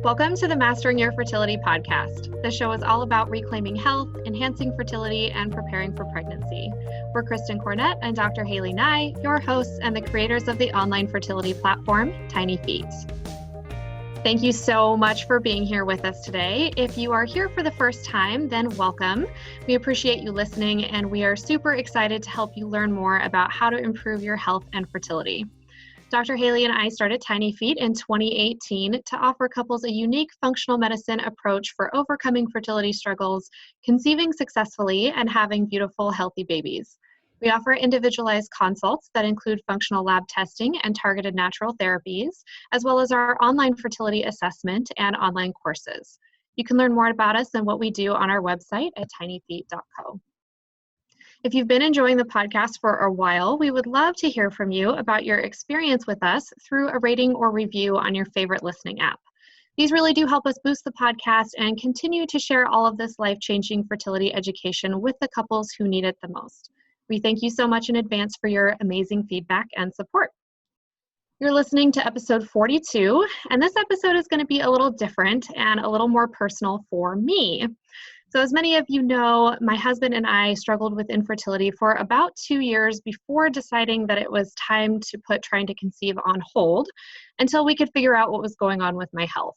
Welcome to the Mastering Your Fertility podcast. The show is all about reclaiming health, enhancing fertility, and preparing for pregnancy. We're Kristin Cornett and Dr. Haley Nye, your hosts and the creators of the online fertility platform, Tiny Feet. Thank you so much for being here with us today. If you are here for the first time, then welcome. We appreciate you listening, and we are super excited to help you learn more about how to improve your health and fertility. Dr. Haley and I started Tiny Feet in 2018 to offer couples a unique functional medicine approach for overcoming fertility struggles, conceiving successfully, and having beautiful, healthy babies. We offer individualized consults that include functional lab testing and targeted natural therapies, as well as our online fertility assessment and online courses. You can learn more about us and what we do on our website at tinyfeet.co. If you've been enjoying the podcast for a while, we would love to hear from you about your experience with us through a rating or review on your favorite listening app. These really do help us boost the podcast and continue to share all of this life-changing fertility education with the couples who need it the most. We thank you so much in advance for your amazing feedback and support. You're listening to episode 42, and this episode is going to be a little different and a little more personal for me. So as many of you know, my husband and I struggled with infertility for about 2 years before deciding that it was time to put trying to conceive on hold until we could figure out what was going on with my health.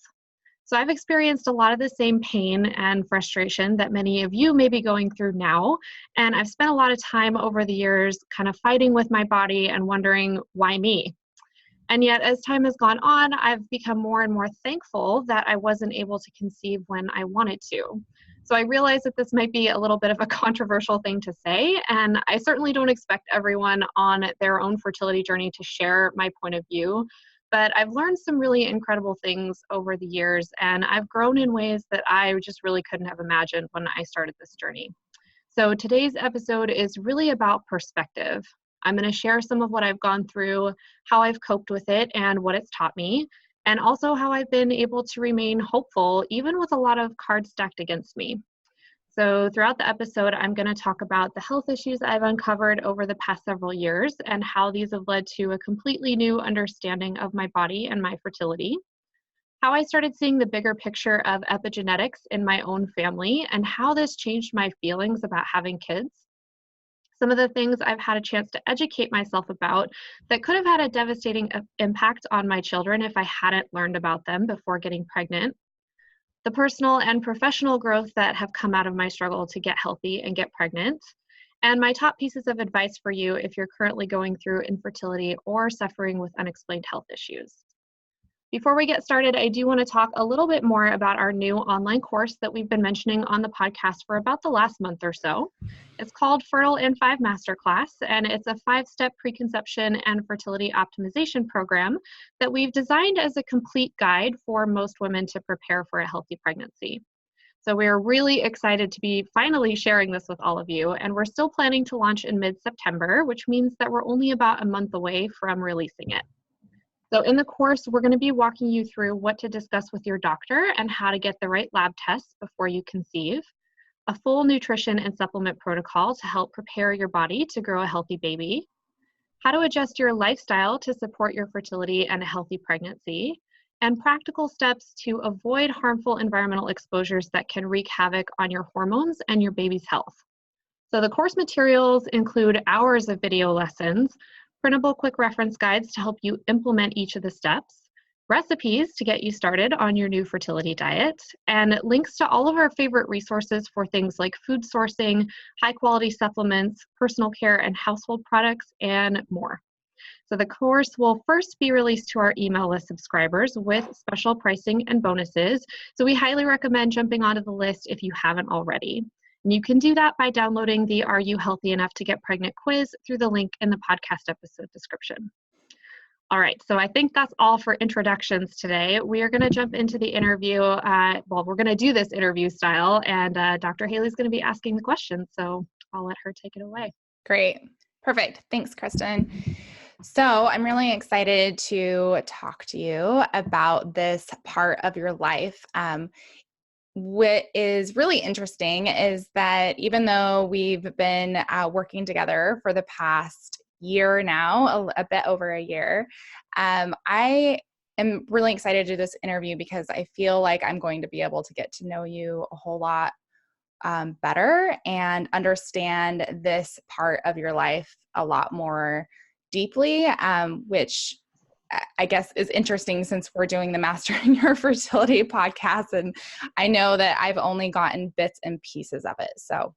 So I've experienced a lot of the same pain and frustration that many of you may be going through now, and I've spent a lot of time over the years kind of fighting with my body and wondering, why me? And yet, as time has gone on, I've become more and more thankful that I wasn't able to conceive when I wanted to. So I realize that this might be a little bit of a controversial thing to say, and I certainly don't expect everyone on their own fertility journey to share my point of view, but I've learned some really incredible things over the years, and I've grown in ways that I just really couldn't have imagined when I started this journey. So today's episode is really about perspective. I'm going to share some of what I've gone through, how I've coped with it, and what it's taught me, and also how I've been able to remain hopeful, even with a lot of cards stacked against me. So throughout the episode, I'm going to talk about the health issues I've uncovered over the past several years and how these have led to a completely new understanding of my body and my fertility, how I started seeing the bigger picture of epigenetics in my own family and how this changed my feelings about having kids, some of the things I've had a chance to educate myself about that could have had a devastating impact on my children if I hadn't learned about them before getting pregnant, the personal and professional growth that have come out of my struggle to get healthy and get pregnant, and my top pieces of advice for you if you're currently going through infertility or suffering with unexplained health issues. Before we get started, I do want to talk a little bit more about our new online course that we've been mentioning on the podcast for about the last month or so. It's called Fertile in 5 Masterclass, and it's a 5-step preconception and fertility optimization program that we've designed as a complete guide for most women to prepare for a healthy pregnancy. So we're really excited to be finally sharing this with all of you, and we're still planning to launch in mid-September, which means that we're only about a month away from releasing it. So in the course, we're going to be walking you through what to discuss with your doctor and how to get the right lab tests before you conceive, a full nutrition and supplement protocol to help prepare your body to grow a healthy baby, how to adjust your lifestyle to support your fertility and a healthy pregnancy, and practical steps to avoid harmful environmental exposures that can wreak havoc on your hormones and your baby's health. So the course materials include hours of video lessons, printable quick reference guides to help you implement each of the steps, recipes to get you started on your new fertility diet, and links to all of our favorite resources for things like food sourcing, high-quality supplements, personal care and household products, and more. So the course will first be released to our email list subscribers with special pricing and bonuses, so we highly recommend jumping onto the list if you haven't already. And you can do that by downloading the Are You Healthy Enough to Get Pregnant quiz through the link in the podcast episode description. All right, so I think that's all for introductions today. We are going to jump into the interview. We're going to do this interview style, and Dr. Haley's going to be asking the questions, so I'll let her take it away. Great. Perfect. Thanks, Kristin. So I'm really excited to talk to you about this part of your life. What is really interesting is that even though we've been working together for the past year now, a bit over a year, I am really excited to do this interview because I feel like I'm going to be able to get to know you a whole lot better and understand this part of your life a lot more deeply, which I guess is interesting since we're doing the Mastering Your Fertility podcast. And I know that I've only gotten bits and pieces of it. So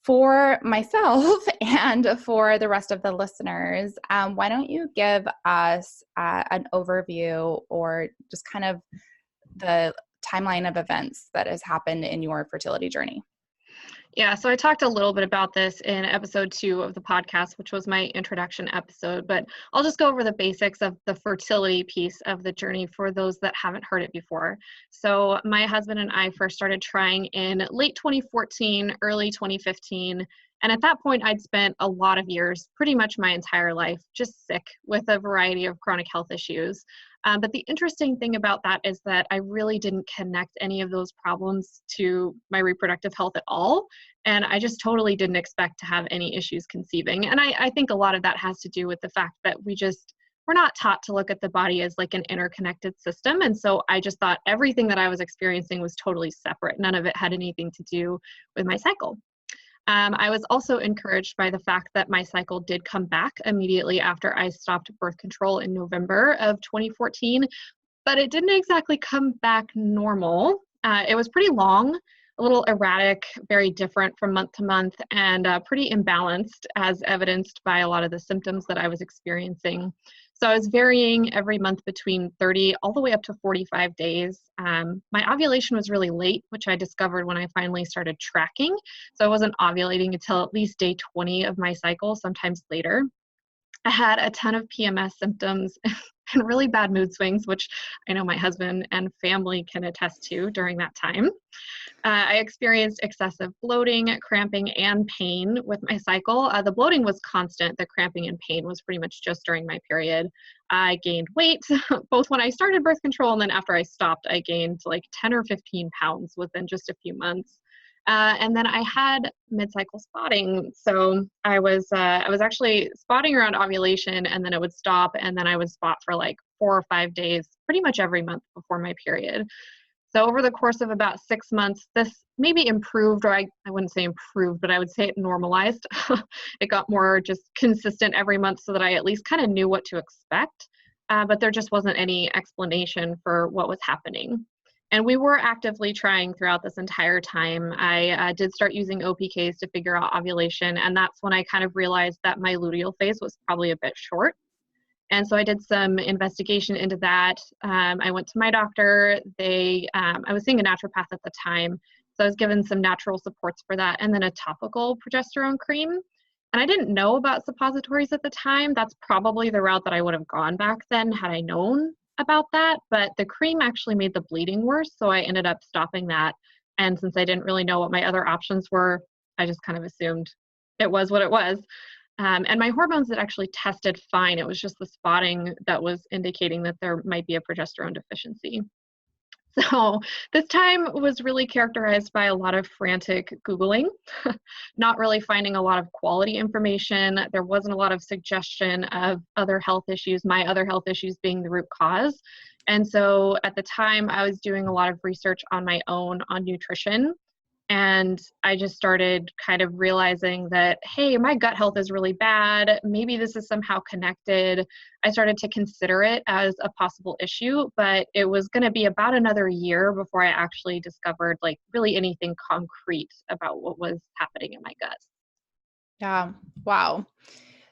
for myself and for the rest of the listeners, why don't you give us an overview or just kind of the timeline of events that has happened in your fertility journey? Yeah, so I talked a little bit about this in episode 2 of the podcast, which was my introduction episode, but I'll just go over the basics of the fertility piece of the journey for those that haven't heard it before. So my husband and I first started trying in late 2014, early 2015. And at that point, I'd spent a lot of years, pretty much my entire life, just sick with a variety of chronic health issues. But the interesting thing about that is that I really didn't connect any of those problems to my reproductive health at all. And I just totally didn't expect to have any issues conceiving. And I think a lot of that has to do with the fact that we're not taught to look at the body as like an interconnected system. And so I just thought everything that I was experiencing was totally separate. None of it had anything to do with my cycle. I was also encouraged by the fact that my cycle did come back immediately after I stopped birth control in November of 2014, but it didn't exactly come back normal. It was pretty long, a little erratic, very different from month to month, and pretty imbalanced, as evidenced by a lot of the symptoms that I was experiencing. So I was varying every month between 30 all the way up to 45 days. My ovulation was really late, which I discovered when I finally started tracking. So I wasn't ovulating until at least day 20 of my cycle, sometimes later. I had a ton of PMS symptoms and really bad mood swings, which I know my husband and family can attest to during that time. I experienced excessive bloating, cramping, and pain with my cycle. The bloating was constant. The cramping and pain was pretty much just during my period. I gained weight, both when I started birth control and then after I stopped, I gained like 10 or 15 pounds within just a few months. And then I had mid-cycle spotting. So I was actually spotting around ovulation, and then it would stop, and then I would spot for like 4 or 5 days, pretty much every month before my period. So over the course of about 6 months, this maybe improved, or I wouldn't say improved, but I would say it normalized. It got more just consistent every month so that I at least kind of knew what to expect. But there just wasn't any explanation for what was happening. And we were actively trying throughout this entire time. I did start using OPKs to figure out ovulation, and that's when I kind of realized that my luteal phase was probably a bit short. And so I did some investigation into that. I went to my doctor. I was seeing a naturopath at the time, so I was given some natural supports for that, and then a topical progesterone cream. And I didn't know about suppositories at the time. That's probably the route that I would have gone back then had I known about that. But the cream actually made the bleeding worse, so I ended up stopping that. And since I didn't really know what my other options were, I just kind of assumed it was what it was. And my hormones had actually tested fine. It was just the spotting that was indicating that there might be a progesterone deficiency. So this time was really characterized by a lot of frantic Googling, not really finding a lot of quality information. There wasn't a lot of suggestion of other health issues, my other health issues being the root cause. And so at the time, I was doing a lot of research on my own on nutrition. And I just started kind of realizing that, hey, my gut health is really bad. Maybe this is somehow connected. I started to consider it as a possible issue, but it was going to be about another year before I actually discovered like really anything concrete about what was happening in my gut. Yeah. Wow.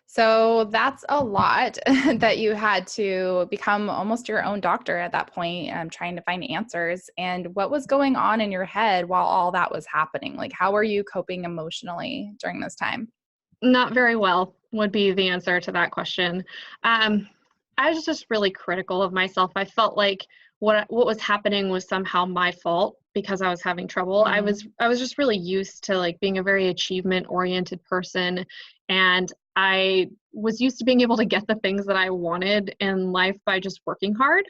So that's a lot that you had to become almost your own doctor at that point, trying to find answers. And what was going on in your head while all that was happening? Like, how were you coping emotionally during this time? Not very well would be the answer to that question. I was just really critical of myself. I felt like what was happening was somehow my fault because I was having trouble. Mm-hmm. I was just really used to like being a very achievement oriented person, and I was used to being able to get the things that I wanted in life by just working hard.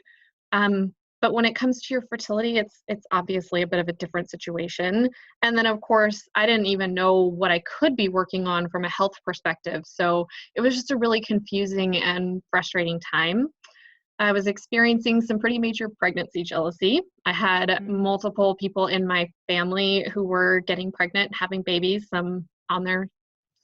But when it comes to your fertility, it's obviously a bit of a different situation. And then of course, I didn't even know what I could be working on from a health perspective. So it was just a really confusing and frustrating time. I was experiencing some pretty major pregnancy jealousy. I had multiple people in my family who were getting pregnant, having babies, some on their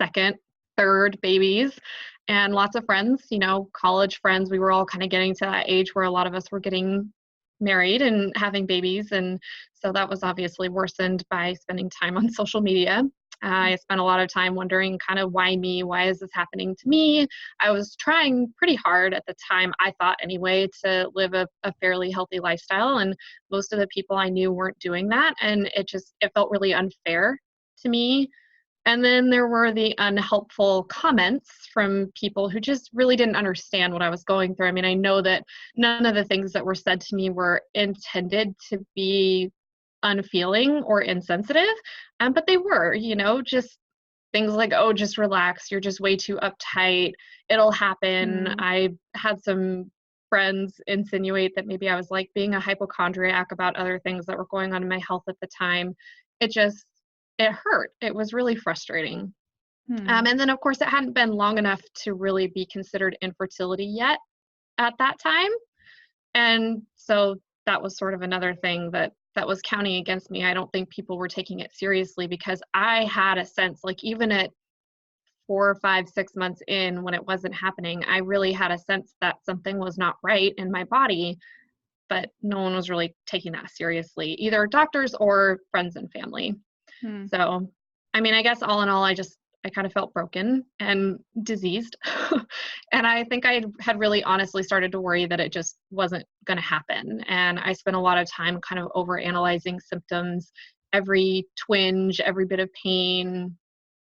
second, third babies, and lots of friends, college friends. We were all kind of getting to that age where a lot of us were getting married and having babies. And so that was obviously worsened by spending time on social media. I spent a lot of time wondering kind of why me? Why is this happening to me? I was trying pretty hard at the time, I thought anyway, to live a fairly healthy lifestyle. And most of the people I knew weren't doing that. And it felt really unfair to me. And then there were the unhelpful comments from people who just really didn't understand what I was going through. I mean, I know that none of the things that were said to me were intended to be unfeeling or insensitive, but they were, just things like, oh, just relax, you're just way too uptight, it'll happen. I had some friends insinuate that maybe I was like being a hypochondriac about other things that were going on in my health at the time. It hurt. It was really frustrating. And then of course it hadn't been long enough to really be considered infertility yet at that time. And so that was sort of another thing that was counting against me. I don't think people were taking it seriously because I had a sense, like even at 4, 5, 6 months in when it wasn't happening, I really had a sense that something was not right in my body, but no one was really taking that seriously, either doctors or friends and family. So, I mean, I guess all in all, I kind of felt broken and diseased. And I think I had really honestly started to worry that it just wasn't going to happen. And I spent a lot of time kind of over analyzing symptoms, every twinge, every bit of pain,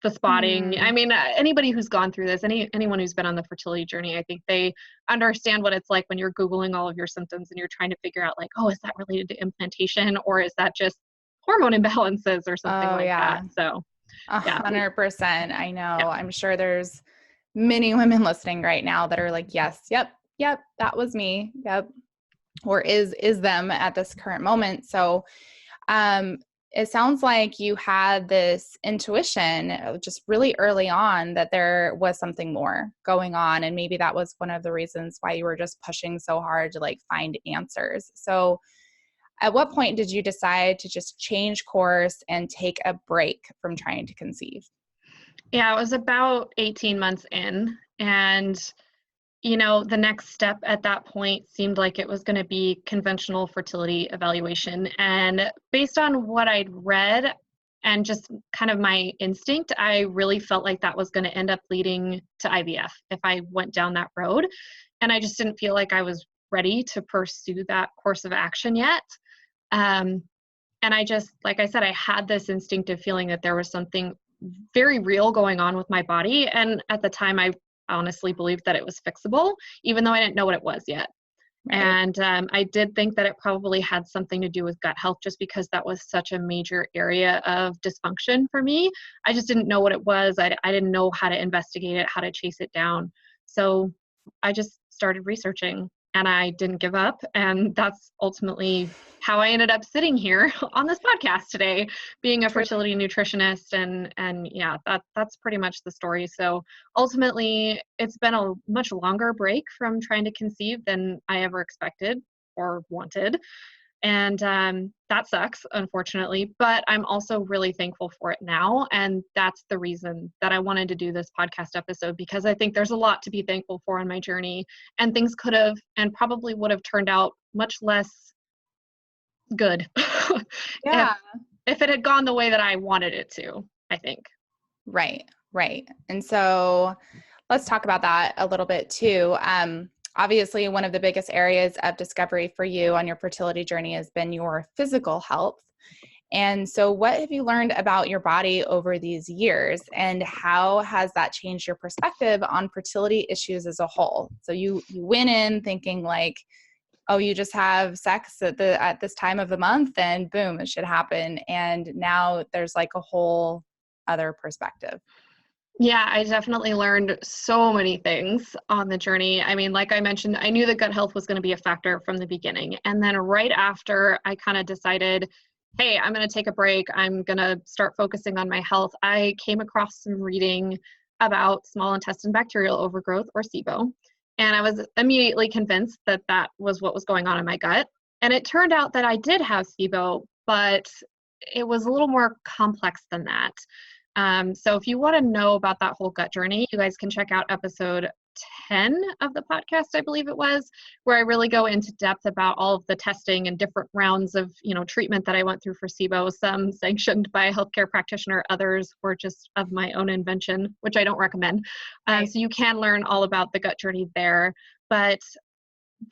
the spotting. I mean, anybody who's gone through this, anyone who's been on the fertility journey, I think they understand what it's like when you're Googling all of your symptoms and you're trying to figure out like, oh, is that related to implantation or is that just hormone imbalances or something that. So 100%. I know. Yeah. I'm sure there's many women listening right now that are like, yes, yep, that was me. Yep. Or is them at this current moment. So, it sounds like you had this intuition just really early on that there was something more going on. And maybe that was one of the reasons why you were just pushing so hard to like find answers. So at what point did you decide to just change course and take a break from trying to conceive? Yeah, it was about 18 months in. And, the next step at that point seemed like it was going to be conventional fertility evaluation. And based on what I'd read and just kind of my instinct, I really felt like that was going to end up leading to IVF if I went down that road. And I just didn't feel like I was ready to pursue that course of action yet. And I just, like I said, I had this instinctive feeling that there was something very real going on with my body. And at the time, I honestly believed that it was fixable, even though I didn't know what it was yet. Right. And I did think that it probably had something to do with gut health, just because that was such a major area of dysfunction for me. I just didn't know what it was. I didn't know how to investigate it, how to chase it down. So I just started researching. And I didn't give up. And that's ultimately how I ended up sitting here on this podcast today, being a fertility nutritionist. And yeah, that's pretty much the story. So ultimately, it's been a much longer break from trying to conceive than I ever expected or wanted. And that sucks, unfortunately, but I'm also really thankful for it now. And that's the reason that I wanted to do this podcast episode, because I think there's a lot to be thankful for on my journey, and things could have and probably would have turned out much less good Yeah. if it had gone the way that I wanted it to, I think. Right. And so let's talk about that a little bit too. Obviously, one of the biggest areas of discovery for you on your fertility journey has been your physical health. And so what have you learned about your body over these years, and how has that changed your perspective on fertility issues as a whole? So you went in thinking like, oh, you just have sex at this time of the month and boom, it should happen. And now there's like a whole other perspective. Yeah, I definitely learned so many things on the journey. I mean, like I mentioned, I knew that gut health was going to be a factor from the beginning. And then right after I kind of decided, hey, I'm going to take a break, I'm going to start focusing on my health, I came across some reading about small intestine bacterial overgrowth, or SIBO. And I was immediately convinced that that was what was going on in my gut. And it turned out that I did have SIBO, but it was a little more complex than that. So if you want to know about that whole gut journey, you guys can check out episode 10 of the podcast, I believe it was, where I really go into depth about all of the testing and different rounds of, treatment that I went through for SIBO, some sanctioned by a healthcare practitioner, others were just of my own invention, which I don't recommend. Right. So you can learn all about the gut journey there. But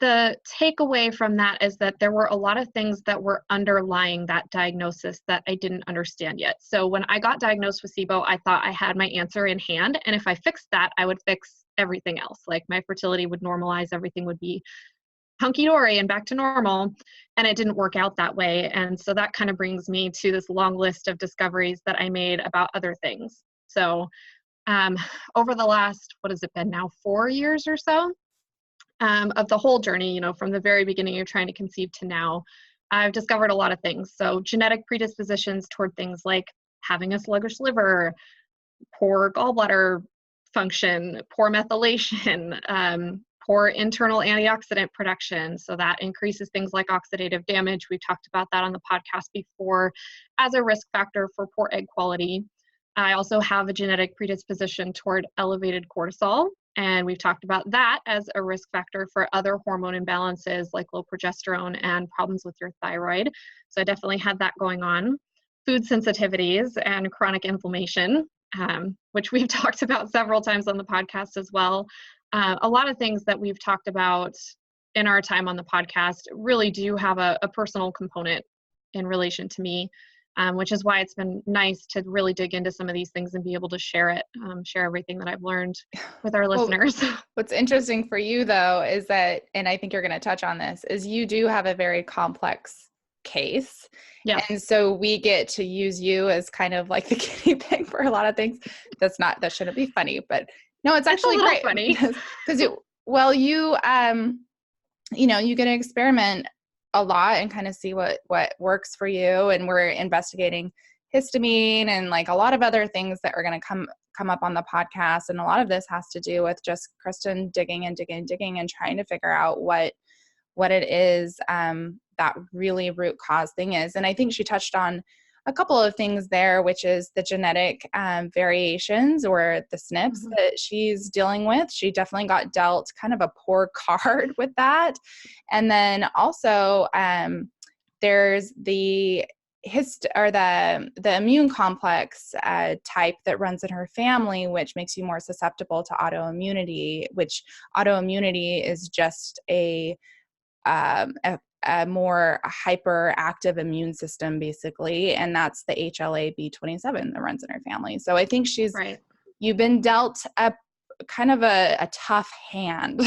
the takeaway from that is that there were a lot of things that were underlying that diagnosis that I didn't understand yet. So when I got diagnosed with SIBO, I thought I had my answer in hand. And if I fixed that, I would fix everything else. Like my fertility would normalize, everything would be hunky-dory and back to normal. And it didn't work out that way. And so that kind of brings me to this long list of discoveries that I made about other things. So over the last, what has it been now, 4 years or so? Of the whole journey, from the very beginning you're trying to conceive to now, I've discovered a lot of things. So genetic predispositions toward things like having a sluggish liver, poor gallbladder function, poor methylation, poor internal antioxidant production. So that increases things like oxidative damage. We've talked about that on the podcast before as a risk factor for poor egg quality. I also have a genetic predisposition toward elevated cortisol, and we've talked about that as a risk factor for other hormone imbalances like low progesterone and problems with your thyroid. So I definitely had that going on. Food sensitivities and chronic inflammation, which we've talked about several times on the podcast as well. A lot of things that we've talked about in our time on the podcast really do have a personal component in relation to me. Which is why it's been nice to really dig into some of these things and be able to share it, share everything that I've learned with our listeners. What's interesting for you though is that, and I think you're going to touch on this, is you do have a very complex case. Yeah. And so we get to use you as kind of like the guinea pig for a lot of things. That shouldn't be funny, but no, it's actually great. Funny. Because you get to experiment a lot and kind of see what works for you. And we're investigating histamine and like a lot of other things that are going to come up on the podcast. And a lot of this has to do with just Kristin digging and trying to figure out what it is that really root cause thing is. And I think she touched on a couple of things there, which is the genetic variations or the SNPs that she's dealing with. She definitely got dealt kind of a poor card with that. And then also there's the immune complex type that runs in her family, which makes you more susceptible to autoimmunity, which autoimmunity is just a more hyperactive immune system, basically. And that's the HLA-B27 that runs in her family. So I think you've been dealt a kind of a tough hand.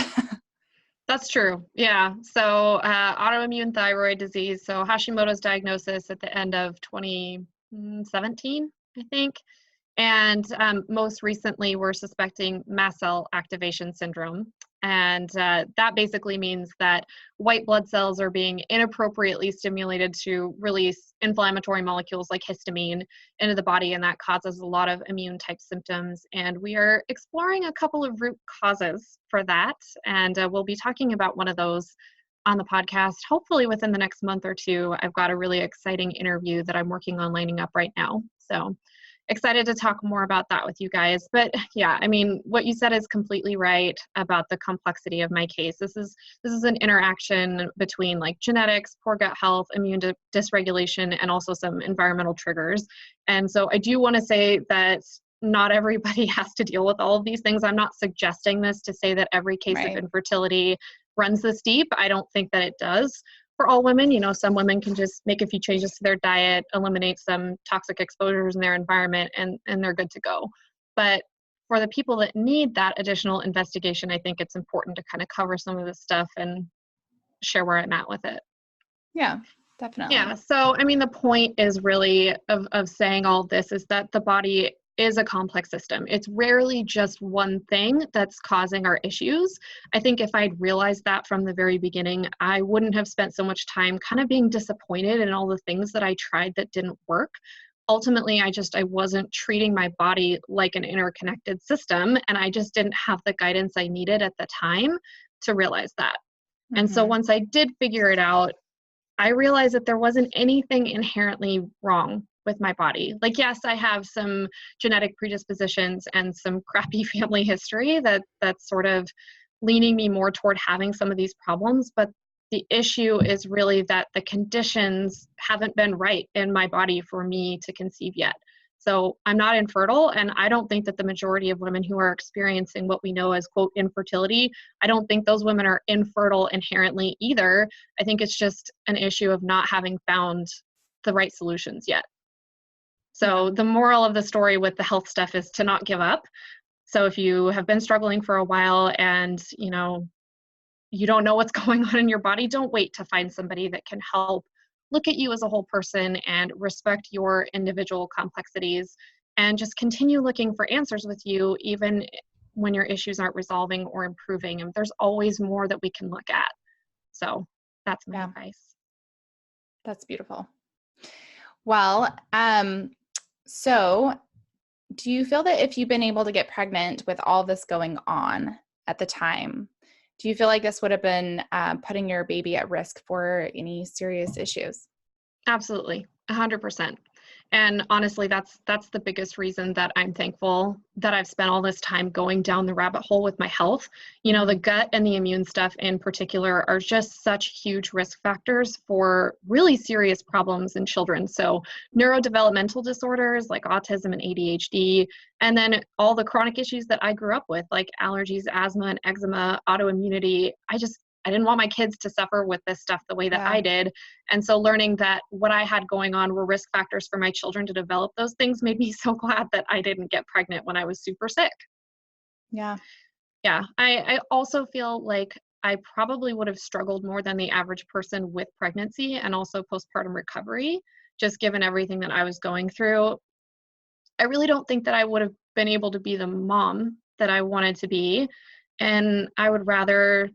That's true. Yeah. So autoimmune thyroid disease. So Hashimoto's diagnosis at the end of 2017, I think. And most recently, we're suspecting mast cell activation syndrome. And that basically means that white blood cells are being inappropriately stimulated to release inflammatory molecules like histamine into the body, and that causes a lot of immune type symptoms. And we are exploring a couple of root causes for that, and we'll be talking about one of those on the podcast, hopefully within the next month or two. I've got a really exciting interview that I'm working on lining up right now. So excited to talk more about that with you guys. But yeah, I mean, what you said is completely right about the complexity of my case. This is an interaction between like genetics, poor gut health, immune dysregulation, and also some environmental triggers. And so I do want to say that not everybody has to deal with all of these things. I'm not suggesting this to say that every case of infertility runs this deep. I don't think that it does. For all women, some women can just make a few changes to their diet, eliminate some toxic exposures in their environment, and they're good to go. But for the people that need that additional investigation, I think it's important to kind of cover some of this stuff and share where I'm at with it. Yeah, definitely. Yeah. So, I mean, the point is really of saying all this is that the body is a complex system. It's rarely just one thing that's causing our issues. I think if I'd realized that from the very beginning, I wouldn't have spent so much time kind of being disappointed in all the things that I tried that didn't work. Ultimately, I wasn't treating my body like an interconnected system, and I just didn't have the guidance I needed at the time to realize that. And so once I did figure it out, I realized that there wasn't anything inherently wrong with my body. Like, yes, I have some genetic predispositions and some crappy family history that's sort of leaning me more toward having some of these problems, but the issue is really that the conditions haven't been right in my body for me to conceive yet. So I'm not infertile, and I don't think that the majority of women who are experiencing what we know as, quote, infertility, I don't think those women are infertile inherently either. I think it's just an issue of not having found the right solutions yet. So the moral of the story with the health stuff is to not give up. So if you have been struggling for a while and, you don't know what's going on in your body, don't wait to find somebody that can help look at you as a whole person and respect your individual complexities, and just continue looking for answers with you, even when your issues aren't resolving or improving. And there's always more that we can look at. So that's my advice. That's beautiful. Well, so do you feel that if you've been able to get pregnant with all this going on at the time, do you feel like this would have been putting your baby at risk for any serious issues? Absolutely, 100%. And honestly, that's the biggest reason that I'm thankful that I've spent all this time going down the rabbit hole with my health. The gut and the immune stuff in particular are just such huge risk factors for really serious problems in children. So neurodevelopmental disorders like autism and ADHD, and then all the chronic issues that I grew up with, like allergies, asthma, and eczema, autoimmunity. I didn't want my kids to suffer with this stuff the way that I did. And so learning that what I had going on were risk factors for my children to develop those things made me so glad that I didn't get pregnant when I was super sick. Yeah. Yeah. I also feel like I probably would have struggled more than the average person with pregnancy and also postpartum recovery, just given everything that I was going through. I really don't think that I would have been able to be the mom that I wanted to be. And I would rather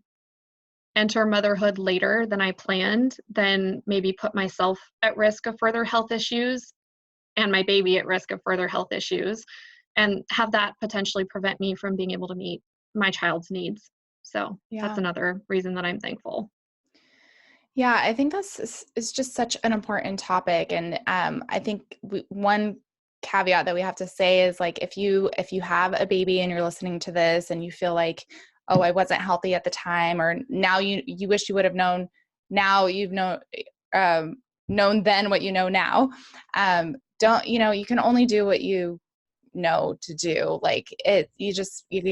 enter motherhood later than I planned, then maybe put myself at risk of further health issues and my baby at risk of further health issues, and have that potentially prevent me from being able to meet my child's needs. So that's another reason that I'm thankful. Yeah, I think is just such an important topic. And I think one caveat that we have to say is, like, if you have a baby and you're listening to this and you feel like, oh, I wasn't healthy at the time, or now you wish you would have known, now you've known then what you know now. You can only do what you know to do. Like, you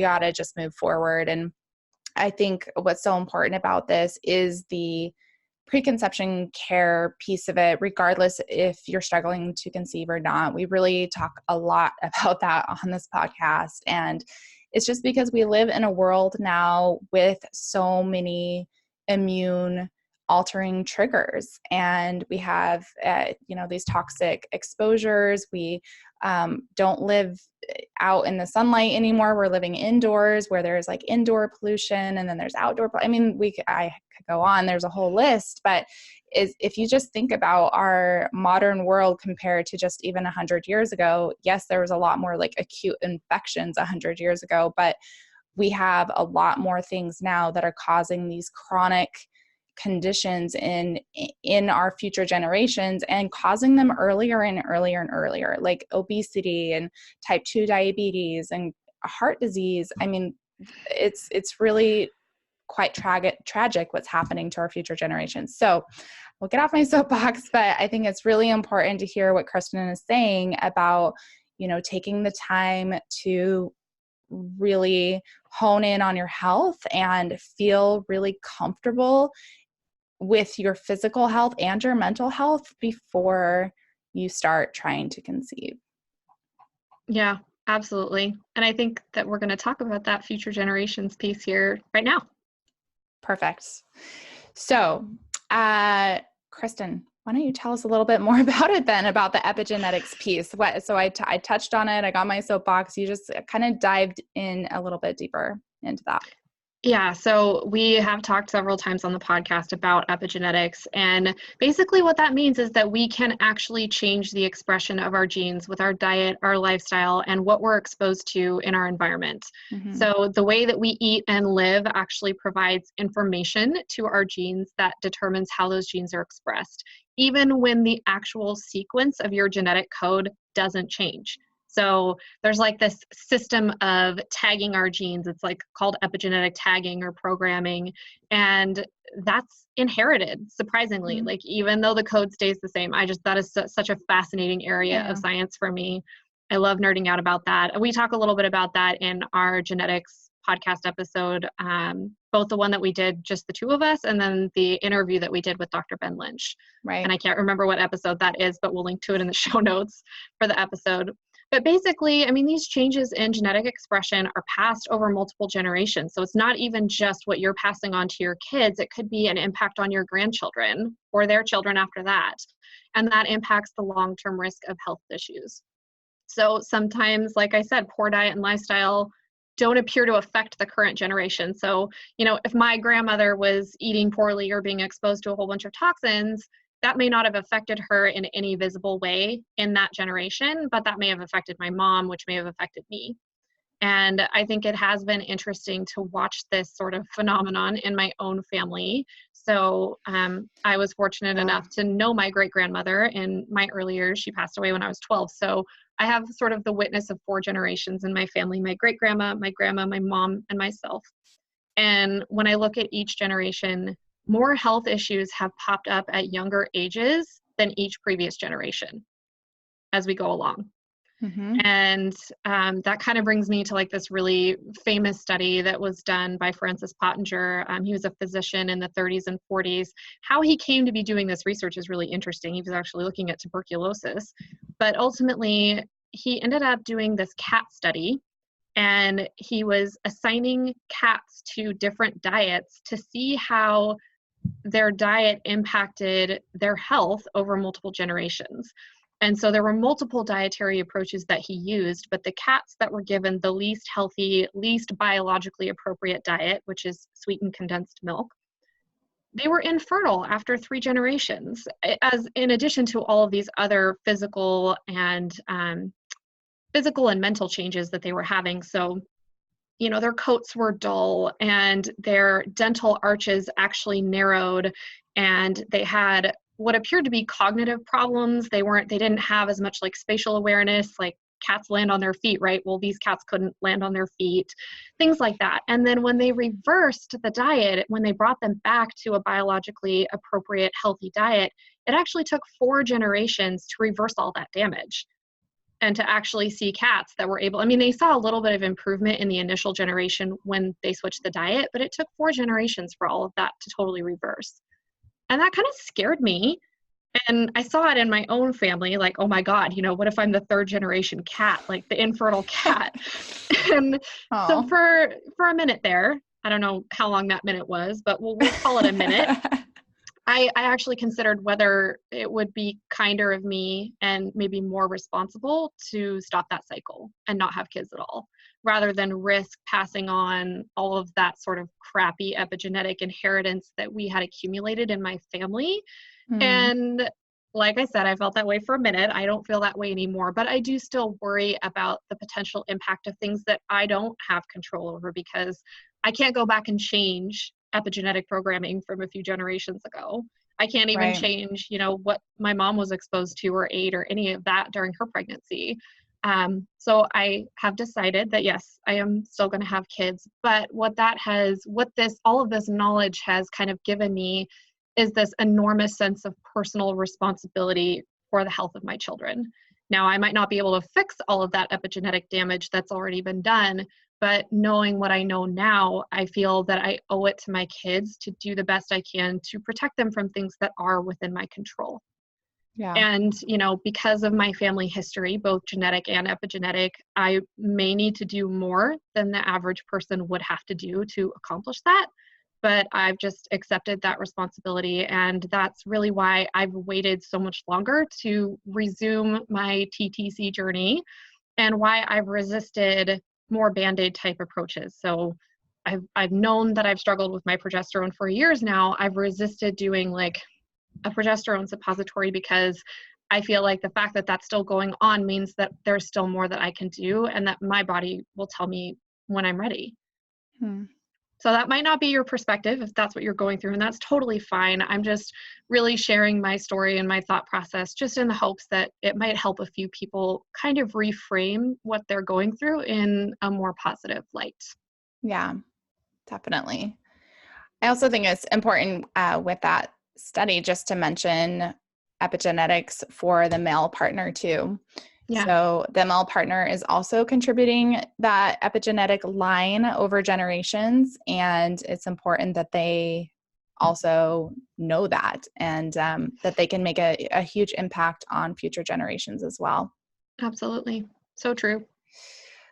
gotta just move forward. And I think what's so important about this is the preconception care piece of it, regardless if you're struggling to conceive or not. We really talk a lot about that on this podcast. And it's just because we live in a world now with so many immune altering triggers, and we have, these toxic exposures. We don't live out in the sunlight anymore. We're living indoors, where there's like indoor pollution, and then there's outdoor. I could go on. There's a whole list, but if you just think about our modern world compared to just even 100 years ago, yes, there was a lot more like acute infections 100 years ago, but we have a lot more things now that are causing these chronic conditions in our future generations, and causing them earlier and earlier and earlier, like obesity and type 2 diabetes and heart disease. I mean, it's really quite tragic what's happening to our future generations. So we'll get off my soapbox, but I think it's really important to hear what Kristin is saying about, taking the time to really hone in on your health and feel really comfortable with your physical health and your mental health before you start trying to conceive. Yeah, absolutely. And I think that we're going to talk about that future generations piece here right now. Perfect. So, Kristin, Why don't you tell us a little bit more about it then, about the epigenetics piece? So I touched on it. I got my soapbox. You just kind of dived in a little bit deeper into that. Yeah, so we have talked several times on the podcast about epigenetics, and basically what that means is that we can actually change the expression of our genes with our diet, our lifestyle, and what we're exposed to in our environment. Mm-hmm. So the way that we eat and live actually provides information to our genes that determines how those genes are expressed, even when the actual sequence of your genetic code doesn't change. So there's like this system of tagging our genes. It's like called epigenetic tagging or programming. And that's inherited, surprisingly. Mm-hmm. Like, even though the code stays the same, that is such a fascinating area Yeah. of science for me. I love nerding out about that. And we talk a little bit about that in our genetics podcast episode, both the one that we did just the two of us, and then the interview that we did with Dr. Ben Lynch. Right. And I can't remember what episode that is, but we'll link to it in the show notes for the episode. But basically, I mean, these changes in genetic expression are passed over multiple generations. So it's not even just what you're passing on to your kids. It could be an impact on your grandchildren or their children after that. And that impacts the long-term risk of health issues. So sometimes, like I said, poor diet and lifestyle don't appear to affect the current generation. So, if my grandmother was eating poorly or being exposed to a whole bunch of toxins, that may not have affected her in any visible way in that generation, but that may have affected my mom, which may have affected me. And I think it has been interesting to watch this sort of phenomenon in my own family. So I was fortunate enough to know my great-grandmother in my early years. She passed away when I was 12. So I have sort of the witness of 4 generations in my family: my great-grandma, my grandma, my mom, and myself. And when I look at each generation, more health issues have popped up at younger ages than each previous generation as we go along. Mm-hmm. And that kind of brings me to like this really famous study that was done by Francis Pottinger. He was a physician in the 30s and 40s. How he came to be doing this research is really interesting. He was actually looking at tuberculosis, but ultimately he ended up doing this cat study, and he was assigning cats to different diets to see how their diet impacted their health over multiple generations. And so there were multiple dietary approaches that he used, but the cats that were given the least healthy, least biologically appropriate diet, which is sweetened condensed milk, they were infertile after 3 generations, as in addition to all of these other physical and mental changes that they were having. So, their coats were dull, and their dental arches actually narrowed, and they had what appeared to be cognitive problems. They didn't have as much like spatial awareness, like cats land on their feet, right? Well, these cats couldn't land on their feet, things like that. And then when they reversed the diet, when they brought them back to a biologically appropriate, healthy diet, it actually took 4 generations to reverse all that damage. And to actually see cats that were they saw a little bit of improvement in the initial generation when they switched the diet, but it took 4 generations for all of that to totally reverse. And that kind of scared me. And I saw it in my own family, like, oh my God, what if I'm the 3rd generation cat, like the infertile cat? And so for a minute there, I don't know how long that minute was, but we'll call it a minute. I actually considered whether it would be kinder of me and maybe more responsible to stop that cycle and not have kids at all, rather than risk passing on all of that sort of crappy epigenetic inheritance that we had accumulated in my family. And like I said, I felt that way for a minute. I don't feel that way anymore, but I do still worry about the potential impact of things that I don't have control over, because I can't go back and change epigenetic programming from a few generations ago. I can't even change, what my mom was exposed to or ate or any of that during her pregnancy. So I have decided that yes, I am still going to have kids, but all of this knowledge has kind of given me is this enormous sense of personal responsibility for the health of my children. Now, I might not be able to fix all of that epigenetic damage that's already been done, but knowing what I know now, I feel that I owe it to my kids to do the best I can to protect them from things that are within my control. Yeah. And, because of my family history, both genetic and epigenetic, I may need to do more than the average person would have to do to accomplish that. but I've just accepted that responsibility. And that's really why I've waited so much longer to resume my TTC journey, and why I've resisted more Band-Aid type approaches. So I've known that I've struggled with my progesterone for years now. I've resisted doing like a progesterone suppository because I feel like the fact that that's still going on means that there's still more that I can do, and that my body will tell me when I'm ready. So that might not be your perspective if that's what you're going through, and that's totally fine. I'm just really sharing my story and my thought process just in the hopes that it might help a few people kind of reframe what they're going through in a more positive light. Yeah, definitely. I also think it's important with that study just to mention epigenetics for the male partner too. Yeah. So the male partner is also contributing that epigenetic line over generations, and it's important that they also know that, and that they can make a huge impact on future generations as well. Absolutely. So true.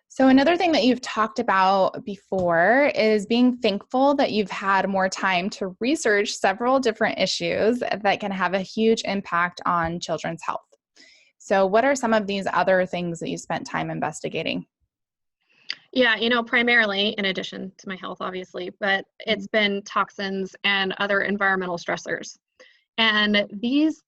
So another thing that you've talked about before is being thankful that you've had more time to research several different issues that can have a huge impact on children's health. So what are some of these other things that you spent time investigating? Yeah, primarily in addition to my health, obviously, but it's been toxins and other environmental stressors. And these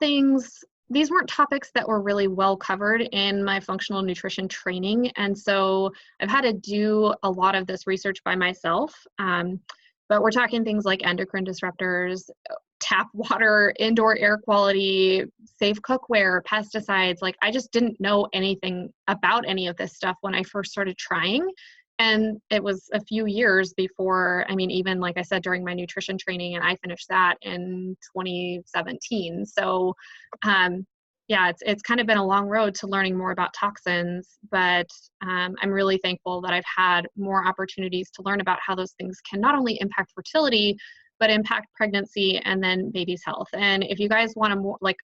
weren't topics that were really well covered in my functional nutrition training. And so I've had to do a lot of this research by myself. But we're talking things like endocrine disruptors, tap water, indoor air quality, safe cookware, pesticides. Like, I just didn't know anything about any of this stuff when I first started trying. And it was a few years before, even like I said, during my nutrition training, and I finished that in 2017. So, yeah, it's kind of been a long road to learning more about toxins, but I'm really thankful that I've had more opportunities to learn about how those things can not only impact fertility, but impact pregnancy and then baby's health. And if you guys want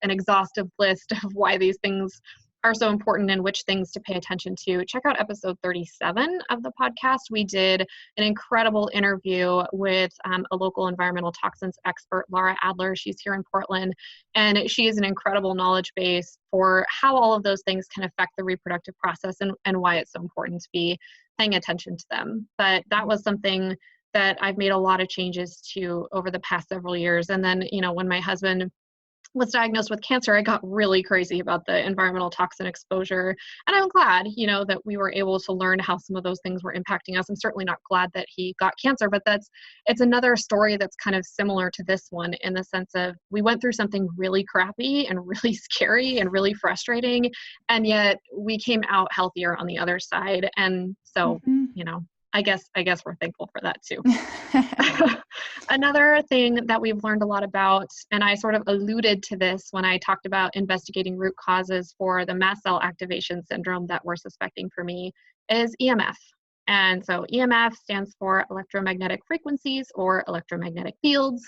an exhaustive list of why these things are so important and which things to pay attention to, check out episode 37 of the podcast. We did an incredible interview with a local environmental toxins expert, Laura Adler. She's here in Portland, and she is an incredible knowledge base for how all of those things can affect the reproductive process, and why it's so important to be paying attention to them. But that was something that I've made a lot of changes to over the past several years. And then, when my husband was diagnosed with cancer, I got really crazy about the environmental toxin exposure. And I'm glad, that we were able to learn how some of those things were impacting us. I'm certainly not glad that he got cancer, but it's another story that's kind of similar to this one, in the sense of we went through something really crappy and really scary and really frustrating, and yet we came out healthier on the other side. And so, I guess we're thankful for that too. Another thing that we've learned a lot about, and I sort of alluded to this when I talked about investigating root causes for the mast cell activation syndrome that we're suspecting for me, is EMF. And so EMF stands for electromagnetic frequencies or electromagnetic fields,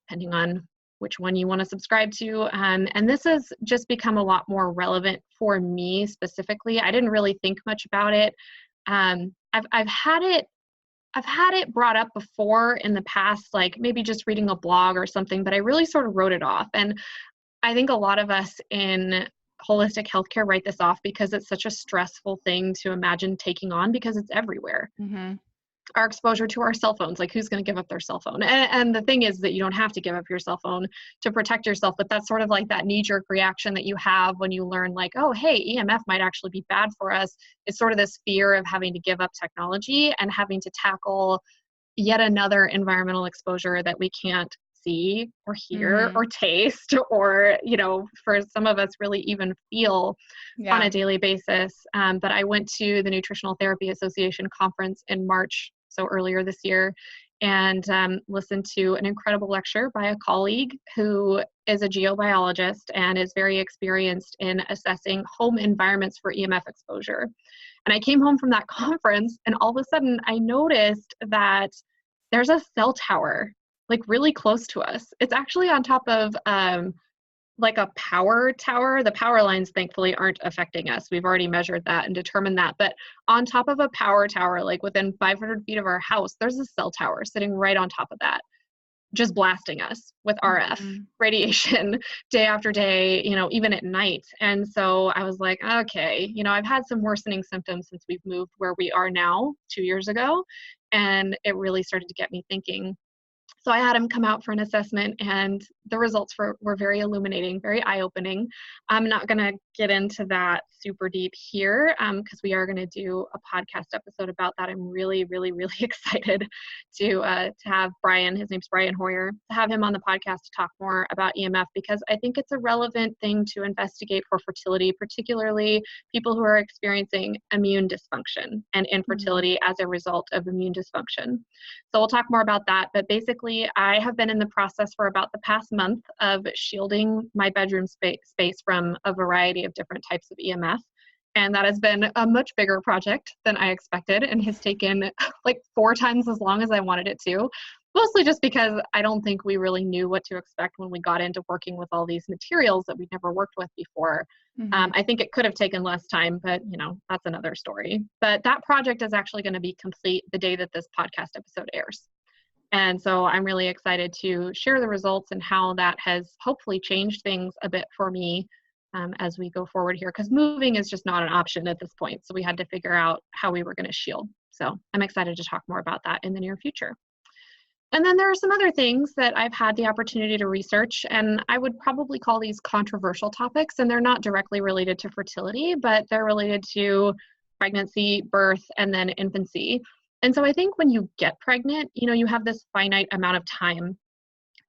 depending on which one you want to subscribe to. And this has just become a lot more relevant for me specifically. I didn't really think much about it. I've had it brought up before in the past, like maybe just reading a blog or something, but I really sort of wrote it off. And I think a lot of us in holistic healthcare write this off because it's such a stressful thing to imagine taking on, because it's everywhere. Our exposure to our cell phones, like who's going to give up their cell phone? And the thing is that you don't have to give up your cell phone to protect yourself, but that's sort of like that knee-jerk reaction that you have when you learn like, oh, hey, EMF might actually be bad for us. It's sort of this fear of having to give up technology and having to tackle yet another environmental exposure that we can't see or hear or taste, or, for some of us really even feel on a daily basis. But I went to the Nutritional Therapy Association conference in March, so earlier this year, and listened to an incredible lecture by a colleague who is a geobiologist and is very experienced in assessing home environments for EMF exposure. And I came home from that conference, and all of a sudden I noticed that there's a cell tower like really close to us. It's actually on top of like a power tower. The power lines thankfully aren't affecting us. We've already measured that and determined that. But on top of a power tower, like within 500 feet of our house, there's a cell tower sitting right on top of that. just blasting us with RF radiation day after day, even at night. And so I was like, okay, I've had some worsening symptoms since we've moved where we are now 2 years ago. And it really started to get me thinking. So I had him come out for an assessment, and the results were very illuminating, very eye-opening. I'm not going to get into that super deep here because we are going to do a podcast episode about that. I'm really, really, really excited to have Brian, his name's Brian Hoyer, to have him on the podcast to talk more about EMF, because I think it's a relevant thing to investigate for fertility, particularly people who are experiencing immune dysfunction and infertility as a result of immune dysfunction. So we'll talk more about that, but basically I have been in the process for about the past month of shielding my bedroom space from a variety of different types of EMF. And that has been a much bigger project than I expected and has taken like 4 times as long as I wanted it to, mostly just because I don't think we really knew what to expect when we got into working with all these materials that we'd never worked with before. I think it could have taken less time, but that's another story. But that project is actually going to be complete the day that this podcast episode airs. And so I'm really excited to share the results and how that has hopefully changed things a bit for me as we go forward here, because moving is just not an option at this point. So we had to figure out how we were going to shield. So I'm excited to talk more about that in the near future. And then there are some other things that I've had the opportunity to research, and I would probably call these controversial topics, and they're not directly related to fertility, but they're related to pregnancy, birth, and then infancy. And so I think when you get pregnant, you have this finite amount of time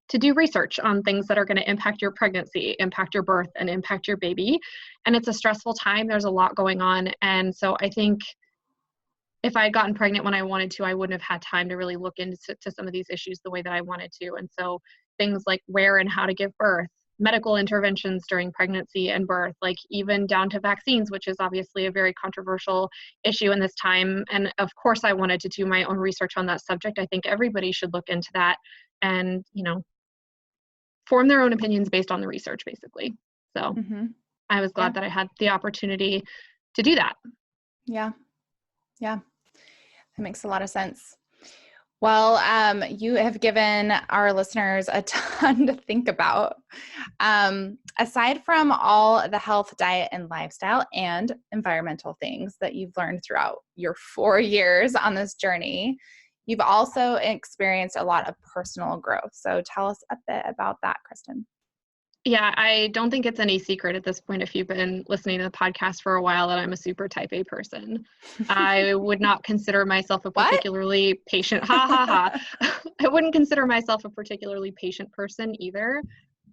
to do research on things that are going to impact your pregnancy, impact your birth, and impact your baby. And it's a stressful time. There's a lot going on. And so I think if I had gotten pregnant when I wanted to, I wouldn't have had time to really look into some of these issues the way that I wanted to. And so things like where and how to give birth, medical interventions during pregnancy and birth, like even down to vaccines, which is obviously a very controversial issue in this time. And of course, I wanted to do my own research on that subject. I think everybody should look into that and, form their own opinions based on the research, basically. So I was glad that I had the opportunity to do that. Yeah. That makes a lot of sense. Well, you have given our listeners a ton to think about. Aside from all the health, diet, and lifestyle and environmental things that you've learned throughout your 4 years on this journey, you've also experienced a lot of personal growth. So tell us a bit about that, Kristin. Yeah, I don't think it's any secret at this point, if you've been listening to the podcast for a while, that I'm a super type A person. I would not consider myself a particularly patient, I wouldn't consider myself a particularly patient person either.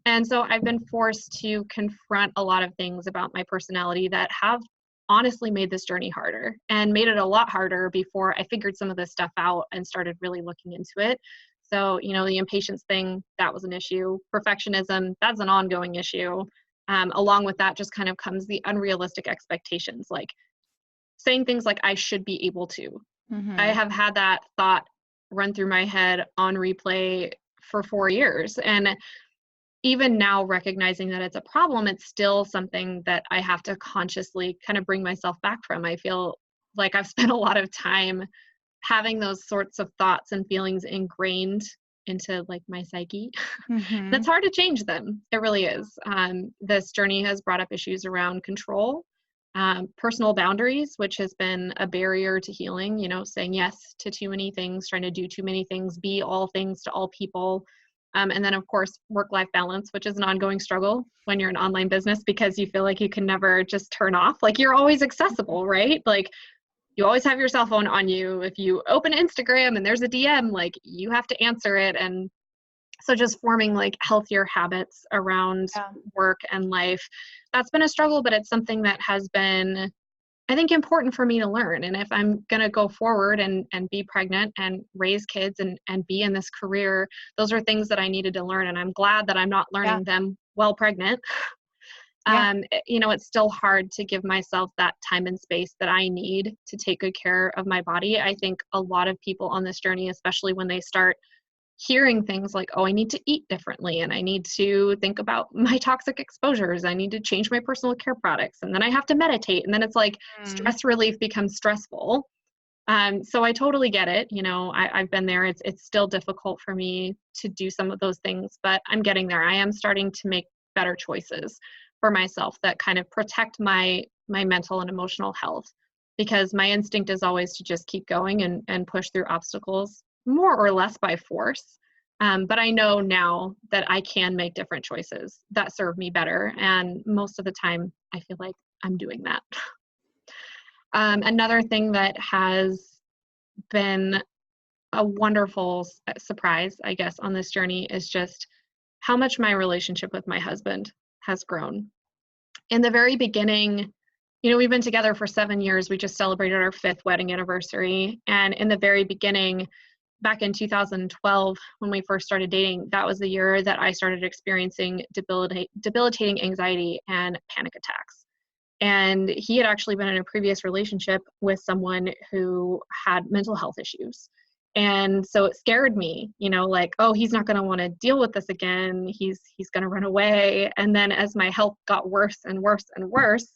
And so I've been forced to confront a lot of things about my personality that have honestly made this journey harder, and made it a lot harder before I figured some of this stuff out and started really looking into it. So, the impatience thing, that was an issue. Perfectionism, that's an ongoing issue. Along with that just kind of comes the unrealistic expectations, like saying things like, I should be able to. I have had that thought run through my head on replay for 4 years. And even now, recognizing that it's a problem, it's still something that I have to consciously kind of bring myself back from. I feel like I've spent a lot of time having those sorts of thoughts and feelings ingrained into like my psyche. And it's hard to change them. It really is. This journey has brought up issues around control, personal boundaries, which has been a barrier to healing, saying yes to too many things, trying to do too many things, be all things to all people. And then of course, work-life balance, which is an ongoing struggle when you're an online business, because you feel like you can never just turn off. Like you're always accessible, right? Like you always have your cell phone on you. If you open Instagram and there's a DM, like you have to answer it. And so just forming like healthier habits around work and life, that's been a struggle, but it's something that has been, I think, important for me to learn. And if I'm going to go forward and be pregnant and raise kids and be in this career, those are things that I needed to learn. And I'm glad that I'm not learning them while pregnant. It's still hard to give myself that time and space that I need to take good care of my body. I think a lot of people on this journey, especially when they start hearing things like, oh, I need to eat differently and I need to think about my toxic exposures. I need to change my personal care products. And then I have to meditate. And then it's like stress relief becomes stressful. So I totally get it. I've been there. It's still difficult for me to do some of those things, but I'm getting there. I am starting to make better choices for myself that kind of protect my mental and emotional health, because my instinct is always to just keep going and push through obstacles more or less by force. But I know now that I can make different choices that serve me better. And most of the time, I feel like I'm doing that. Another thing that has been a wonderful surprise, I guess, on this journey is just how much my relationship with my husband has grown. In the very beginning, we've been together for 7 years. We just celebrated our 5th wedding anniversary. And in the very beginning, back in 2012, when we first started dating, that was the year that I started experiencing debilitating anxiety and panic attacks. And he had actually been in a previous relationship with someone who had mental health issues. And so it scared me, like, oh, he's not going to want to deal with this again. He's going to run away. And then as my health got worse and worse and worse,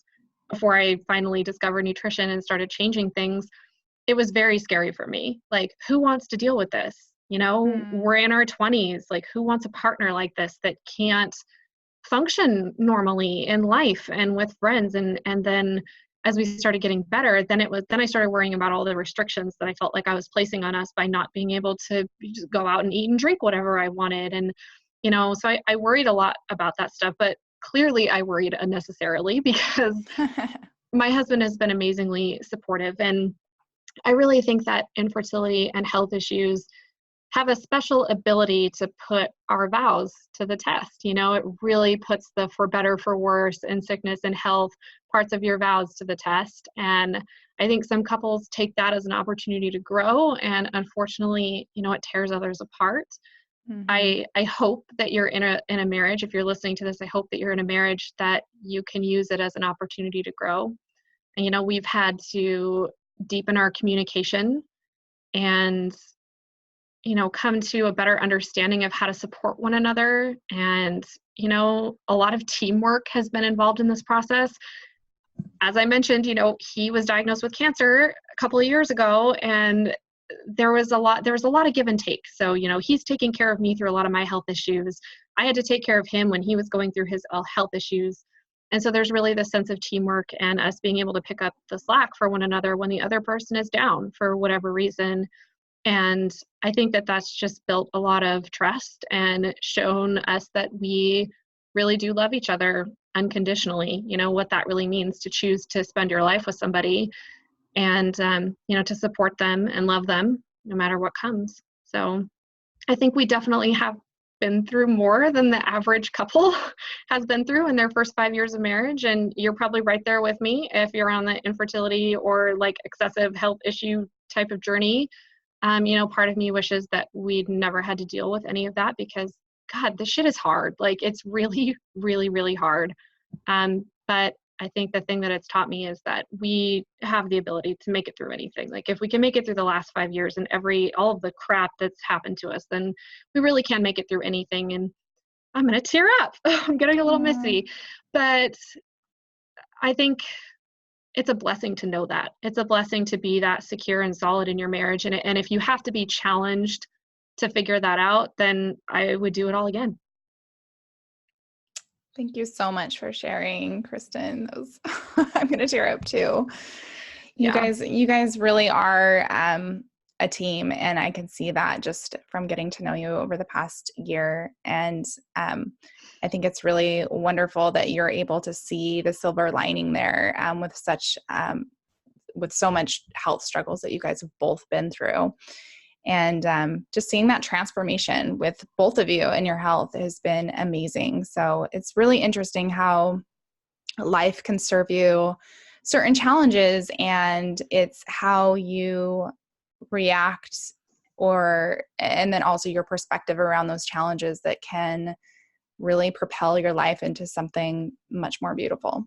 before I finally discovered nutrition and started changing things, it was very scary for me. Like, who wants to deal with this? We're in our 20s. Like, who wants a partner like this that can't function normally in life and with friends? And then as we started getting better, then I started worrying about all the restrictions that I felt like I was placing on us by not being able to just go out and eat and drink whatever I wanted. And, so I worried a lot about that stuff, but clearly I worried unnecessarily, because my husband has been amazingly supportive. And I really think that infertility and health issues have a special ability to put our vows to the test. It really puts the for better, for worse, in sickness and health parts of your vows to the test. And I think some couples take that as an opportunity to grow. And unfortunately, it tears others apart. Mm-hmm. I hope that you're in a marriage. If you're listening to this, I hope that you're in a marriage that you can use it as an opportunity to grow. And, we've had to deepen our communication and come to a better understanding of how to support one another. And, a lot of teamwork has been involved in this process. As I mentioned, he was diagnosed with cancer a couple of years ago, and there was a lot of give and take. So, he's taking care of me through a lot of my health issues. I had to take care of him when he was going through his health issues. And so there's really this sense of teamwork and us being able to pick up the slack for one another when the other person is down for whatever reason. And I think that that's just built a lot of trust and shown us that we really do love each other unconditionally, what that really means to choose to spend your life with somebody and, to support them and love them no matter what comes. So I think we definitely have been through more than the average couple has been through in their first 5 years of marriage. And you're probably right there with me if you're on the infertility or like excessive health issue type of journey. Part of me wishes that we'd never had to deal with any of that, because God, this shit is hard. Like, it's really, really, really hard. But I think the thing that it's taught me is that we have the ability to make it through anything. Like, if we can make it through the last 5 years and all of the crap that's happened to us, then we really can make it through anything. And I'm going to tear up. I'm getting a little misty, but I think it's a blessing to know that. It's a blessing to be that secure and solid in your marriage. And if you have to be challenged to figure that out, then I would do it all again. Thank you so much for sharing, Kristin. I'm going to tear up too. You guys really are a team, and I can see that just from getting to know you over the past year. And I think it's really wonderful that you're able to see the silver lining there with so much health struggles that you guys have both been through. And just seeing that transformation with both of you and your health has been amazing. So it's really interesting how life can serve you certain challenges, and it's how you react and then also your perspective around those challenges that can really propel your life into something much more beautiful.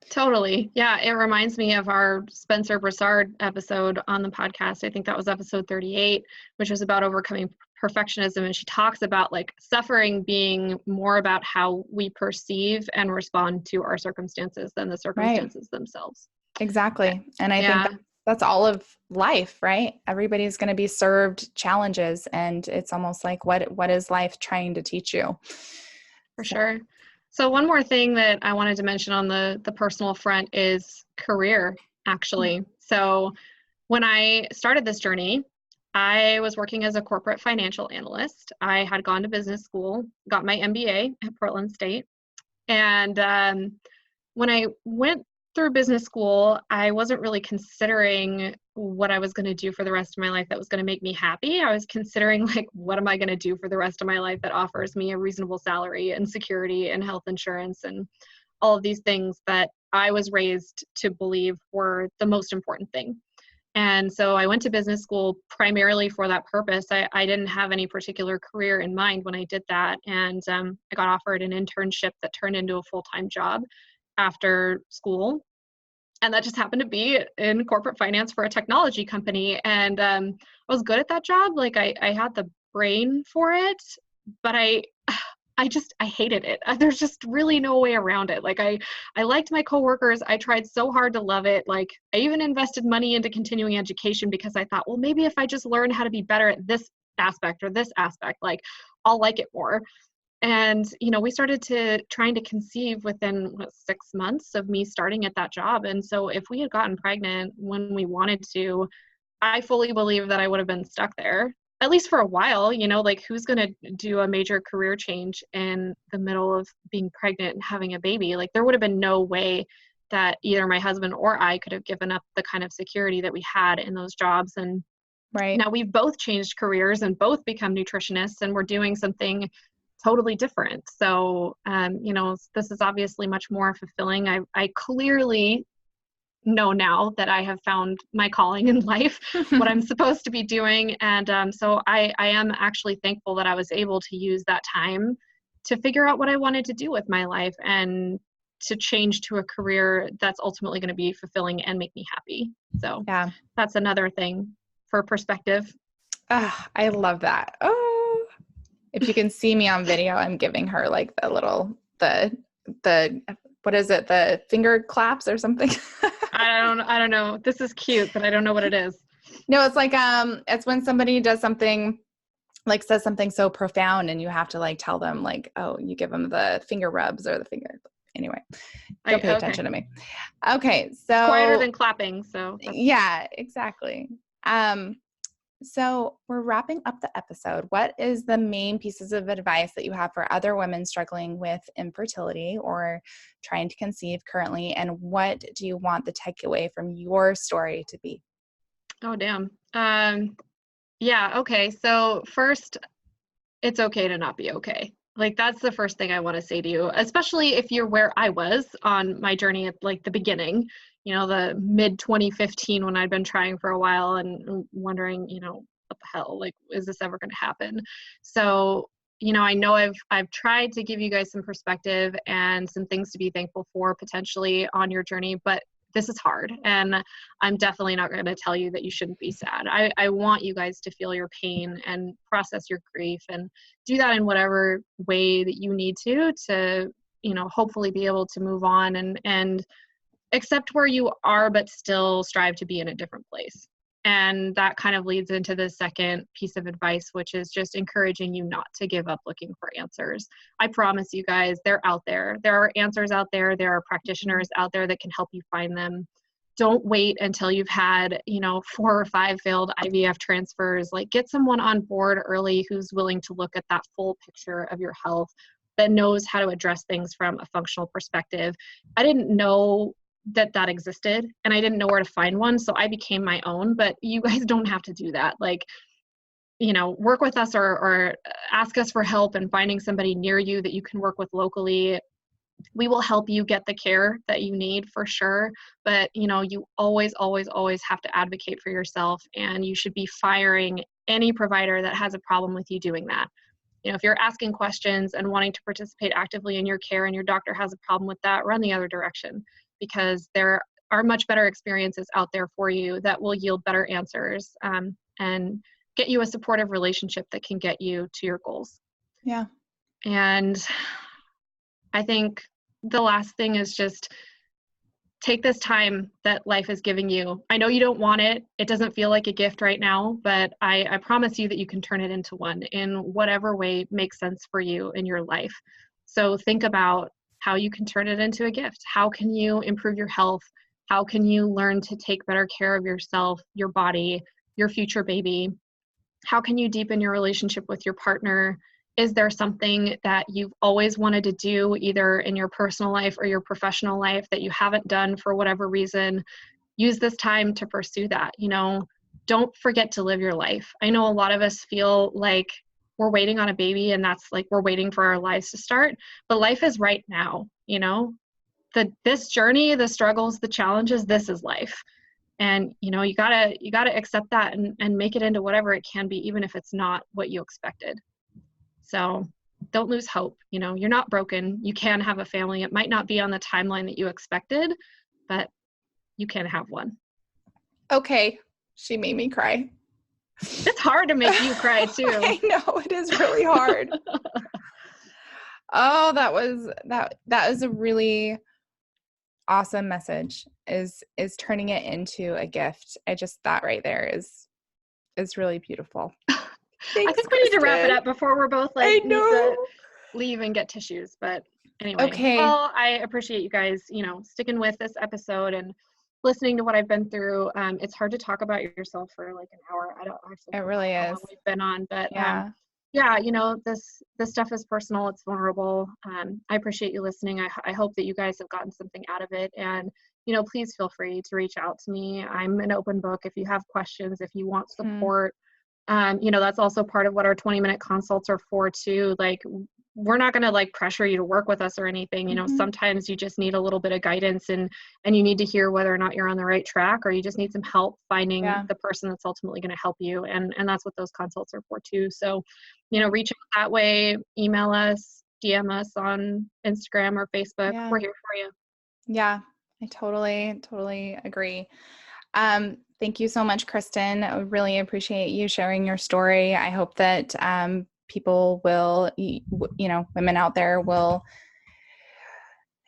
Totally. Yeah. It reminds me of our Spencer Broussard episode on the podcast. I think that was episode 38, which was about overcoming perfectionism. And she talks about like suffering being more about how we perceive and respond to our circumstances than the circumstances themselves. Exactly. And I think that's all of life, right? Everybody's going to be served challenges, and it's almost like what is life trying to teach you? For sure. So one more thing that I wanted to mention on the personal front is career, actually. So when I started this journey, I was working as a corporate financial analyst. I had gone to business school, got my MBA at Portland State. And when I went through business school, I wasn't really considering what I was going to do for the rest of my life that was going to make me happy. I was considering, like, what am I going to do for the rest of my life that offers me a reasonable salary and security and health insurance and all of these things that I was raised to believe were the most important thing. And so I went to business school primarily for that purpose. I didn't have any particular career in mind when I did that. And I got offered an internship that turned into a full-time job after school. And that just happened to be in corporate finance for a technology company. And I was good at that job. Like I had the brain for it, but I hated it. There's just really no way around it. Like I liked my coworkers. I tried so hard to love it. Like I even invested money into continuing education because I thought, well, maybe if I just learn how to be better at this aspect or this aspect, like I'll like it more. And, we started trying to conceive within 6 months of me starting at that job. And so if we had gotten pregnant when we wanted to, I fully believe that I would have been stuck there, at least for a while. Like who's going to do a major career change in the middle of being pregnant and having a baby? Like there would have been no way that either my husband or I could have given up the kind of security that we had in those jobs. And Right. now we've both changed careers and both become nutritionists, and we're doing something totally different. So, this is obviously much more fulfilling. I clearly know now that I have found my calling in life, what I'm supposed to be doing. And so I am actually thankful that I was able to use that time to figure out what I wanted to do with my life and to change to a career that's ultimately going to be fulfilling and make me happy. So Yeah. that's another thing for perspective. I love that. Oh, if you can see me on video, I'm giving her like the little, the what is it? The finger claps or something. I don't know. This is cute, but I don't know what it is. No, it's like, it's when somebody does something, like says something so profound and you have to like tell them like, oh, you give them the finger rubs or the finger. Anyway, don't pay attention to me. Okay. So quieter than clapping. So yeah, exactly. So we're wrapping up the episode. What is the main pieces of advice that you have for other women struggling with infertility or trying to conceive currently? And what do you want the takeaway from your story to be? Oh, damn. Yeah. Okay. So first, it's okay to not be okay. Like that's the first thing I want to say to you, especially if you're where I was on my journey at like the beginning, the mid 2015 when I'd been trying for a while and wondering, what the hell, like, is this ever going to happen? So, I know I've tried to give you guys some perspective and some things to be thankful for potentially on your journey, but this is hard. And I'm definitely not going to tell you that you shouldn't be sad. I want you guys to feel your pain and process your grief and do that in whatever way that you need to, hopefully be able to move on and accept where you are, but still strive to be in a different place. And that kind of leads into the second piece of advice, which is just encouraging you not to give up looking for answers. I promise you guys, they're out there. There are answers out there. There are practitioners out there that can help you find them. Don't wait until you've had, 4 or 5 failed IVF transfers. Like get someone on board early who's willing to look at that full picture of your health, that knows how to address things from a functional perspective. I didn't know that existed and I didn't know where to find one. So I became my own, but you guys don't have to do that. Like, work with us or ask us for help in finding somebody near you that you can work with locally. We will help you get the care that you need for sure. But, you always, always, always have to advocate for yourself, and you should be firing any provider that has a problem with you doing that. If you're asking questions and wanting to participate actively in your care and your doctor has a problem with that, run the other direction, because there are much better experiences out there for you that will yield better answers and get you a supportive relationship that can get you to your goals. Yeah. And I think the last thing is just take this time that life is giving you. I know you don't want it. It doesn't feel like a gift right now, but I promise you that you can turn it into one in whatever way makes sense for you in your life. So think about how you can turn it into a gift. How can you improve your health? How can you learn to take better care of yourself, your body, your future baby? How can you deepen your relationship with your partner? Is there something that you've always wanted to do, either in your personal life or your professional life, that you haven't done for whatever reason? Use this time to pursue that. Don't forget to live your life. I know a lot of us feel like we're waiting on a baby, and that's like we're waiting for our lives to start, but life is right now. This journey, the struggles, the challenges, this is life. And you gotta accept that and make it into whatever it can be, even if it's not what you expected. So don't lose hope. You're not broken. You can have a family. It might not be on the timeline that you expected, but you can have one. Okay. She made me cry. It's hard to make you cry too. I know, it is really hard. Oh, that was a really awesome message, is turning it into a gift. That right there is really beautiful. Thanks, I think we need to wrap it up before we're both need to leave and get tissues. But anyway, okay. Well, I appreciate you guys, sticking with this episode and listening to what I've been through. It's hard to talk about yourself for like an hour. I don't actually. It really is. How long we've been on, but yeah, this stuff is personal. It's vulnerable. I appreciate you listening. I hope that you guys have gotten something out of it. And please feel free to reach out to me. I'm an open book. If you have questions, if you want support. That's also part of what our 20-minute consults are for too. Like, we're not going to like pressure you to work with us or anything. Sometimes you just need a little bit of guidance and you need to hear whether or not you're on the right track, or you just need some help finding the person that's ultimately going to help you. And that's what those consults are for too. So, reach out that way, email us, DM us on Instagram or Facebook. We're here for you. Yeah, I totally agree. Thank you so much, Kristin. I really appreciate you sharing your story. I hope that people will, women out there will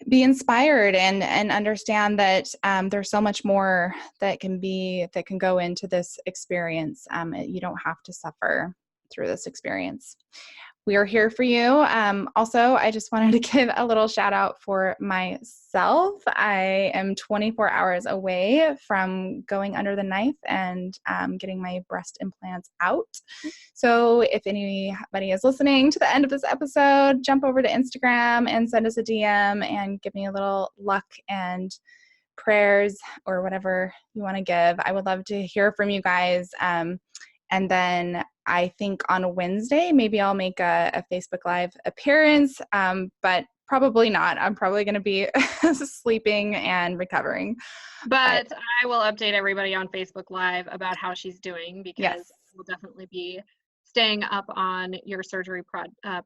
be inspired and understand that there's so much more that can go into this experience. You don't have to suffer through this experience. We are here for you. Also, I just wanted to give a little shout out for myself. I am 24 hours away from going under the knife and getting my breast implants out. So if anybody is listening to the end of this episode, jump over to Instagram and send us a DM and give me a little luck and prayers or whatever you want to give. I would love to hear from you guys. And then I think on a Wednesday, maybe I'll make a Facebook Live appearance, but probably not. I'm probably going to be sleeping and recovering. But I will update everybody on Facebook Live about how she's doing, because we'll definitely be staying up on your surgery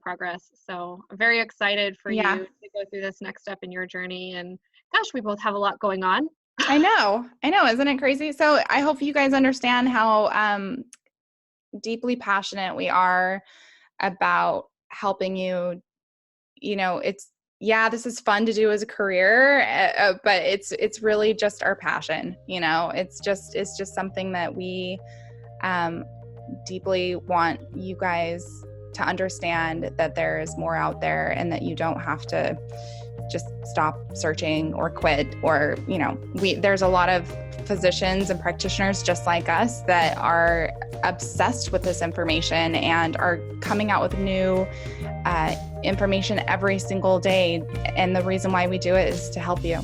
progress. So I'm very excited for you to go through this next step in your journey. And gosh, we both have a lot going on. I know. Isn't it crazy? So I hope you guys understand how deeply passionate we are about helping you. This is fun to do as a career, but it's really just our passion. It's just something that we deeply want you guys to understand, that there is more out there and that you don't have to just stop searching or quit, or there's a lot of physicians and practitioners just like us that are obsessed with this information and are coming out with new information every single day. And the reason why we do it is to help you.